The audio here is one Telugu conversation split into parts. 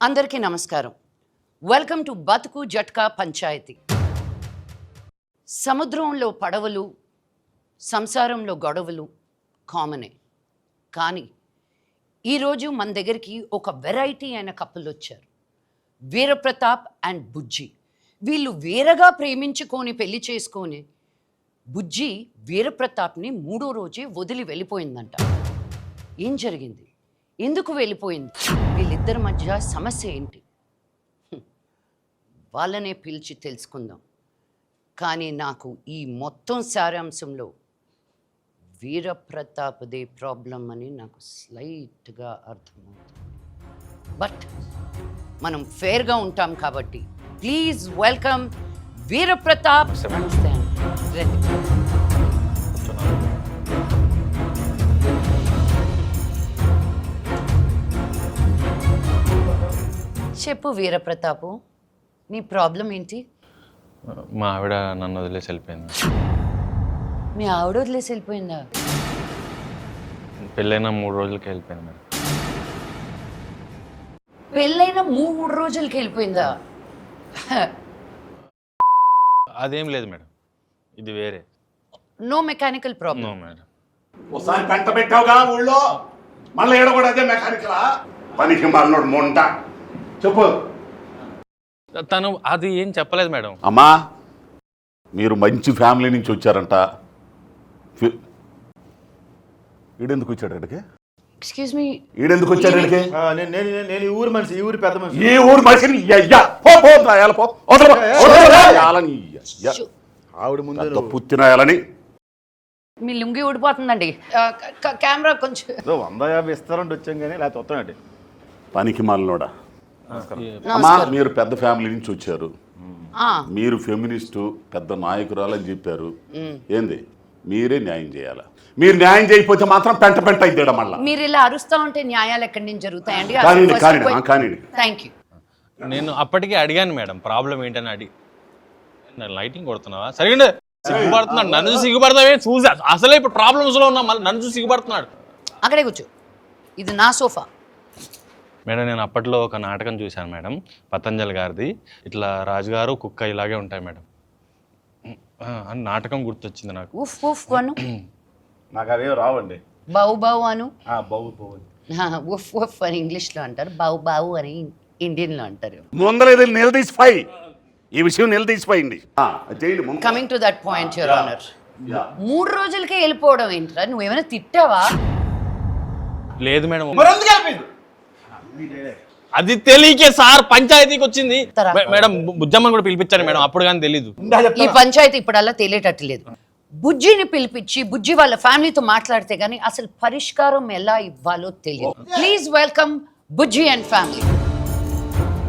అందరికీ నమస్కారం. వెల్కమ్ టు బతుకు జట్కా పంచాయతీ. సముద్రంలో పడవలు, సంసారంలో గొడవలు కామనే. కానీ ఈరోజు మన దగ్గరికి ఒక వెరైటీ అయిన కపుల్ వచ్చారు. వీరప్రతాప్ అండ్ బుజ్జి. వీళ్ళు వేరగా ప్రేమించుకొని పెళ్లి చేసుకొని బుజ్జి వీరప్రతాప్ని 3వ రోజే వదిలి వెళ్ళిపోయిందంట. ఏం జరిగింది? ఎందుకు వెళ్ళిపోయింది? వీళ్ళిద్దరి మధ్య సమస్య ఏంటి? వాళ్ళనే పిలిచి తెలుసుకుందాం. కానీ నాకు ఈ మొత్తం సారాంశంలో వీరప్రతాప్దే ప్రాబ్లం అని నాకు స్లైట్గా అర్థమవుతుంది. బట్ మనం ఫేర్గా ఉంటాం కాబట్టి ప్లీజ్ వెల్కమ్ వీరప్రతాప్. నమస్తే అండి. చెప్పు వీరప్రతాపు, నీ ప్రాబ్లం ఏంటి? మా ఆవిడ నన్ను వదిలేసి వెళ్ళిపోయింది. మీ ఆవిడ వదిలేసి వెళ్ళిపోయిందా? పెళ్ళైన 3 రోజులకి వెళ్ళిపోయింది మేడం. పెళ్ళైన 3 రోజులకి వెళ్ళిపోయిందా? అదేం లేదు మేడం, ఇది వేరే. No mechanical problem. No madam. ఒకసారి పెంట పెట్టావుగా ఊళ్ళో, మళ్ళీ ఏడ కూడా అదే మెకానికలా? పనికి మళ్ళీ మొంట. చెప్పు. తను అది ఏం చెప్పలేదు మేడం. అమ్మా, మీరు మంచి ఫ్యామిలీ నుంచి వచ్చారంట. ఈడెందుకు వచ్చాడు ఇక్కడికి? ఎక్స్క్యూజ్ మీ, ఈడెందుకు వచ్చాడు ఇక్కడికి? నేను ఈ ఊరు మనిషి, ఈ ఊరి పెద్ద మనిషి. ఈ ఊరు మనిషిని ఆవిడ ముందు పుత్తినాయాలని. మీ లుంగి ఊడిపోతుందండి. కెమెరా కొంచెం 150 ఇస్తారంటే వచ్చాం కానీ లేకపోతే వస్తానండి. పనికి మళ్ళోడా. అమ్మా, మీరు పెద్ద ఫ్యామిలీ నుంచి వచ్చారు. మీరు ఫెమినిస్టు పెద్ద నాయకురాలని చెప్పారు. ఏంది? మీరే న్యాయం చేయాలా? మీరు న్యాయం చేయకపోతే మాత్రం పెంట పెంట అయితేయడం. మళ్ళీ మీరు ఇలా అరుస్తా ఉంటే న్యాయాలు ఎక్కడి నుంచి జరుగుతాయండి? Thank you. నేను అప్పటికే అడిగాను మేడం, ప్రాబ్లం ఏంటని అడిగి. లైటింగ్ కొడుతున్నావా? సరిగ్గా సిగ్గుపడుతున్నాడు. నన్ను చూసి సిగ్గుపడతావే? చూసి అసలే ఇప్పుడు ప్రాబ్లమ్స్లో ఉన్నా, మళ్ళీ నన్ను చూసి సిగ్గుపడుతున్నాడు. అక్కడే కూర్చో, ఇది నా సోఫా. మేడం, నేను అప్పట్లో ఒక నాటకం చూశాను మేడం, పతంజలి గారిది. ఇట్లా రాజుగారు కుక్క ఇలాగే ఉంటాయి మేడం అని నాటకం గుర్తొచ్చింది నాకు. ఉఫ్ ఉఫ్ అను. నాకు అవే రావండి. బావు బావు అను. బావు ఉఫ్ ఉఫ్ అని ఇంగ్లీష్లో అంటారు, బావు బావు అని ఇండియన్లో అంటారు. ముందర ఇది నిలదీసిపోయి, ఈ విషయం నిలదీసిపోయింది. Coming to that point your honour, 3 రోజులకే వెళ్ళిపోవడం ఏంట్రా? నువ్వేమైనా తిట్టావా? లేదు మేడం, అది తెలియకే సార్ పంచాయతీకి వచ్చింది మేడం. బుజ్జమ్మని కూడా పిలిపించాను మేడం, అప్పుడు కానీ తెలీదు. ఈ పంచాయతీ ఇప్పుడల్లా తెలియటట్టు లేదు. బుజ్జిని పిలిపించి బుజ్జి వాళ్ళ ఫ్యామిలీతో మాట్లాడితే గానీ అసలు పరిష్కారం ఎలా ఇవ్వాలో తెలియదు. Please welcome Bujji and family.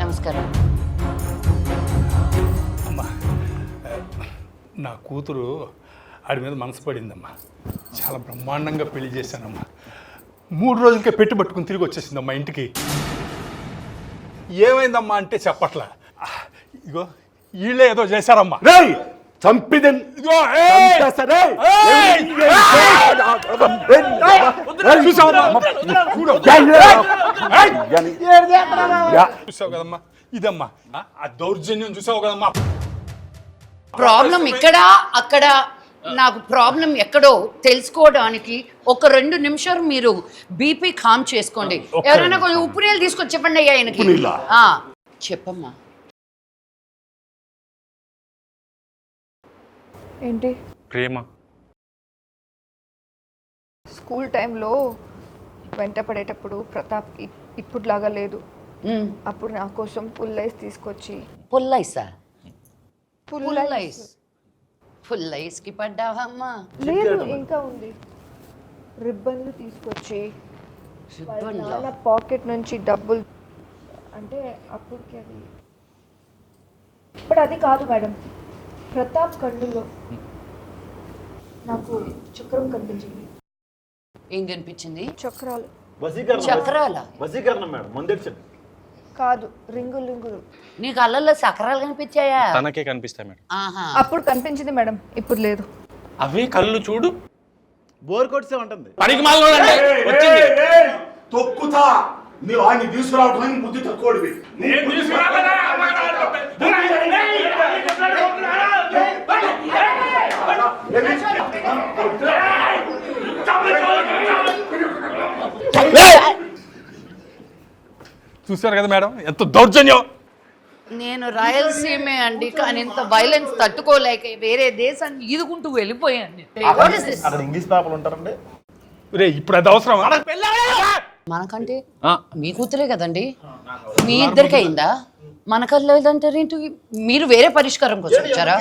నమస్కారం. అమ్మా, నా కూతురు ఆడి మీద మనసు పడిందమ్మా. చాలా బ్రహ్మాండంగా పెళ్లి చేశానమ్మా. 3 రోజులకే పెట్టి పట్టుకుని తిరిగి వచ్చేసిందమ్మా ఇంటికి. ఏమైందమ్మా అంటే చెప్పట్లా. ఇగో వీళ్ళే ఏదో చేశారమ్మా. చూసావు కదమ్మా, ఇదమ్మా ఆ దౌర్జన్యం చూసావు కదమ్మా. ప్రాబ్లం ఇక్కడ అక్కడ, నాకు ప్రాబ్లం ఎక్కడో తెలుసుకోవడానికి ఒక 2 నిమిషాలు మీరు బీపీ కామ్ చేసుకోండి. ఎవరైనా కొంచెం ఉప్పు నీళ్ళు తీసుకొచ్చి చెప్పండి అయ్యా ఆయనకి. చెప్పమ్మా. ఏంటి? ప్రేమ. స్కూల్ టైంలో వెంట పడేటప్పుడు ప్రతాప్కి ఇప్పుడులాగా లేదు. అప్పుడు నా కోసం పుల్లైస్ తీసుకొచ్చి. పుల్లైసా? పుల్లైస్కి పడ్డావా అమ్మా? లేదు, ఇంకా ఉంది. రిబ్బన్లు తీసుకొచ్చి వాళ్ళ పాకెట్ నుంచి డబ్బులు, అంటే అప్పటికి అది, ఇప్పుడు అది కాదు మేడం. ప్రతాప్ కళ్ళులో నాకు చక్రం కనిపించింది. ఏం కనిపించింది? చక్రాలు. చక్రాలా? వసీకరణం మేడం, మందిర్చండి. కాదు, రింగులు. నీకు అల్లల్లో చక్రాలు కనిపించాయా? తనకే కనిపిస్తాయి మేడం. అప్పుడు కనిపించింది మేడం, ఇప్పుడు లేదు. అవి కళ్ళు చూడు, బోర్ కొట్టే ఉంటుంది. తొక్కుతా నువ్వు ఆయన్ని తీసుకురావడానికి బుద్ధి తక్కువడివి. చూశారు కదా మేడం ఎంత దౌర్జన్యం. నేను రాయలసీమే అండి, కానీ ఇంత వైలెన్స్ తట్టుకోలేక వేరే దేశాన్ని ఈదుకుంటూ వెళ్ళిపోయాను. What is this? అక్కడ ఇంగ్లీష్ పేపర్లు ఉంటారండి. రే ఇప్పుడు అది అవసరం. మనకంటే మీ కూతురే కదండి, మీ ఇద్దరికి అయిందా? మనకల్లా లేదంటారు ఏంటి? మీరు వేరే పరిష్కారం కోసం వచ్చారా?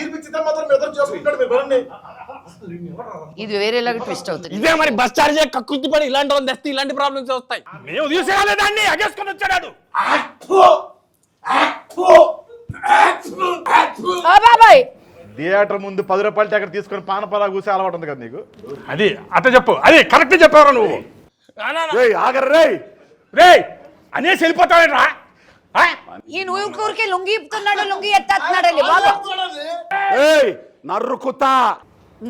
ఇది వేరేలాగా ట్విస్ట్ అవుతుంది. ఇదే మరి బస్ చార్జ్ కక్కుర్తి పడి ఇలాంటి వాళ్ళు తెస్తే ఇలాంటి ప్రాబ్లమ్స్ వస్తాయి. మేము తీసుకురాలేదాన్ని అగేసుకొని వచ్చాడు. బాబాయ్ థియేటర్ ముందు 10 రూపాయలు టికెట్ తీసుకొని పానపరా కూసి అలవాటు ఉంది కదా నీకు. అది అట్ట చెప్పు, అది కరెక్ట్ చెప్పారా నువ్వు? ఆగర్రే రే అనేసి వెళ్ళిపోతావేట్రా? ఈ ఊరికి లుంగి ఇప్పుతున్నాడు, లుంగి ఎత్తేస్తున్నాడండి బాబా. నర్రుకుతా.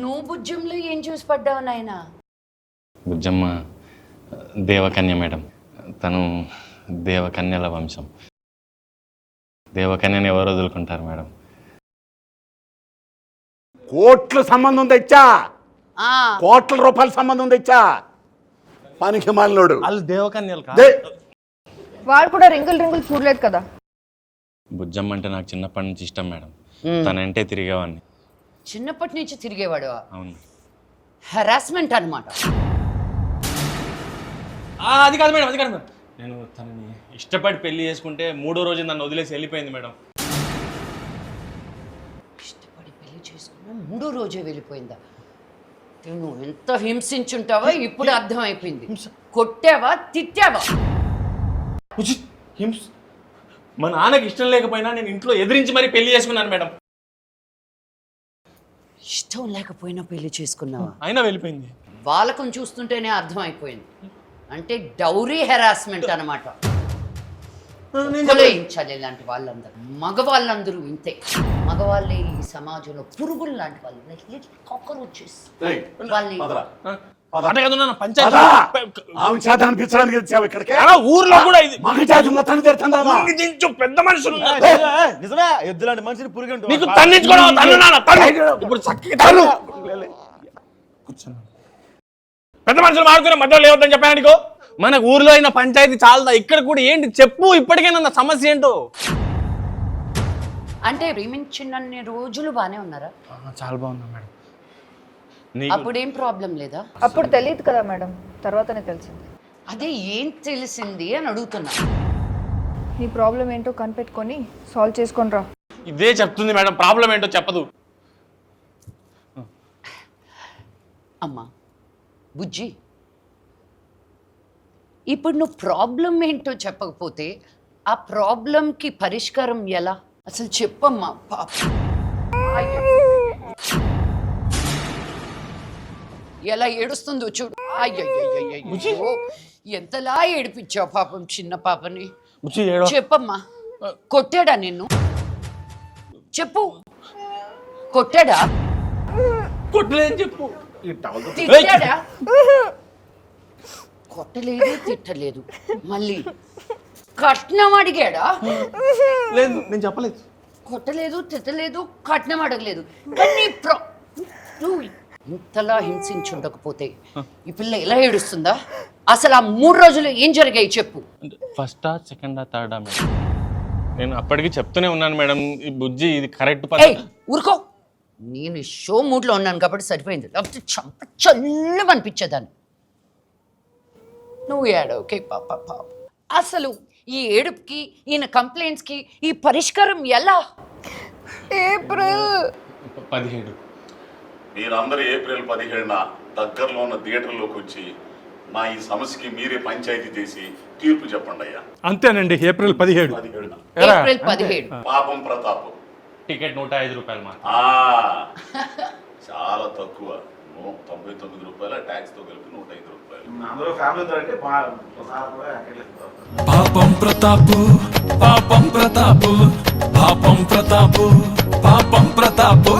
నువ్వు బుజ్జంలో ఏం చూసి పడ్డావు నాయనా? బుజ్జమ్మ దేవకన్య మేడం, తను దేవకన్యల వంశం. దేవకన్యని ఎవరు వదులుకుంటారు మేడం? కోట్ల సంబంధం తెచ్చా, కోట్ల రూపాయల సంబంధం తెచ్చా. పనికి మాలినోడు. వాళ్ళు దేవకన్యలు కాదు. వాడు కూడా రింగులు చూడలేదు కదా. బుజ్జమ్మ అంటే నాకు చిన్నప్పటి నుంచి ఇష్టం మేడం. తనంటే తిరిగేవాడిని. చిన్నప్పటి నుంచి తిరిగేవాడు. అవును. హెరాస్మెంట్ అన్నమాట. అది కాదు మేడం, అది కాదు మేడం. నేను తనని ఇష్టపడి పెళ్లి చేసుకుంటే 3వ రోజు నన్ను వదిలేసి వెళ్ళిపోయింది మేడం. ఇష్టపడి పెళ్లి చేసుకున్నా 3వ రోజే వెళ్ళిపోయిందా? నువ్వు ఎంత హింసించుంటావో ఇప్పుడు అర్థమైపోయింది. కొట్టావా, తిట్టావా? మా నాన్నకి ఇష్టం లేకపోయినా నేను ఇంట్లో ఎదిరించి మరీ పెళ్లి చేసుకున్నాను మేడం. ఇష్టం లేకపోయినా పెళ్లి చేసుకున్నావా? అయినా వెళ్ళిపోయింది. వాళ్ళకం చూస్తుంటేనే అర్థమైపోయింది. అంటే డౌరీ హెరాస్మెంట్ అన్నమాట. కొలయించాలి ఇలాంటి వాళ్ళందరూ. మగవాళ్ళందరూ ఇంతే. మగవాళ్ళే ఈ సమాజంలో పురుగులు లాంటి వాళ్ళు. కాక్రోచెస్. వాళ్ళని ఊర్లో కూడా ఇది పెద్ద మనుషులు నిజమే, ఎద్దులాంటి మనిషిని పురుగు నీకు తన్నించుకోవడం ఇప్పుడు పెద్ద మనుషులు మాడుకునే మధ్యలో లేవద్దని చెప్పాను నీకు. మన ఊర్లో అయిన పంచాయతీ చాలదా? ఇక్కడ కూడా ఏంటి చెప్పు, ఇప్పటికైనా సమస్య ఏంటో. అంటే ప్రేమించినన్ని రోజులు బానే ఉన్నారా? చాలా బాగున్నా మేడం. అప్పుడేం ప్రాబ్లం లేదా? అప్పుడు తెలియదు కదా మేడం, తర్వాతనే తెలిసింది. అదే ఏం తెలిసింది అని అడుగుతున్నా. నీ ప్రాబ్లం ఏంటో కనిపెట్టుకొని సాల్వ్ చేసుకొని రా. ఇదే చెప్తుంది మేడం, ప్రాబ్లం ఏంటో చెప్పదు. అమ్మా బుజ్జి, ఇప్పుడు నువ్వు ప్రాబ్లం ఏంటో చెప్పకపోతే ఆ ప్రాబ్లంకి పరిష్కారం ఎలా? అసలు చెప్పమ్మా. పాప ఎలా ఏడుస్తుందో చూడు. అయ్యో ఎంతలా ఏడిపించావు పాపం చిన్న పాపని. చెప్పమ్మా, కొట్టాడా నిన్ను? చెప్పు, కొట్టాడా? కొట్టలేదని చెప్పు. తిట్టాడా? కొట్టలేదు, తిట్టలేదు. మళ్ళీ కట్నం అడిగాడా? లేదు, నేను చెప్పలేదు. కొట్టలేదు, తిట్టలేదు, కట్నం అడగలేదు. కానీ నువ్వు ఇంతలా హింసించుండకపోతే ఈ పిల్ల ఎలా ఏడుస్తుందా? అసలు ఆ 3 రోజులు ఏం జరిగాయి చెప్పు. ఫస్టా, సెకండా, థర్డా మేడం? నేను అప్పటికి చెప్తూనే ఉన్నాను మేడం, ఈ బుజ్జి ఇది కరెక్ట్. ఊరుకో, నేను షో మూడ్లో ఉన్నాను కాబట్టి సరిపోయింది. లేకపోతే చంప చల్లం అనిపించేదాన్ని. నువ్వు ఏడవకే పాప. అసలు ఈ ఏడుపుకి, ఈయన కంప్లైంట్స్కి ఈ పరిష్కారం ఎలా? ఏప్రిల్ 17. మీరందరూ ఏప్రిల్ 17న దగ్గరలో ఉన్న థియేటర్లోకి వచ్చి నా ఈ సమస్యకి మీరే పంచాయతీ చేసి తీర్పు చెప్పండి అయ్యా. అంతేనండి, ఏప్రిల్ 17. ఏప్రిల్ 17. పాపం ప్రతాప్. టికెట్ 105 రూపాయలు మాత్రం. చాలా తక్కువ. 99 రూపాయల ట్యాక్స్ తో కలిపి 105 రూపాయలు. అందరూ ఫ్యామిలీతో అంటే పాపం ప్రతాపు, పాపం ప్రతాపు, పాపం ప్రతాపు, పాపం ప్రతాపు.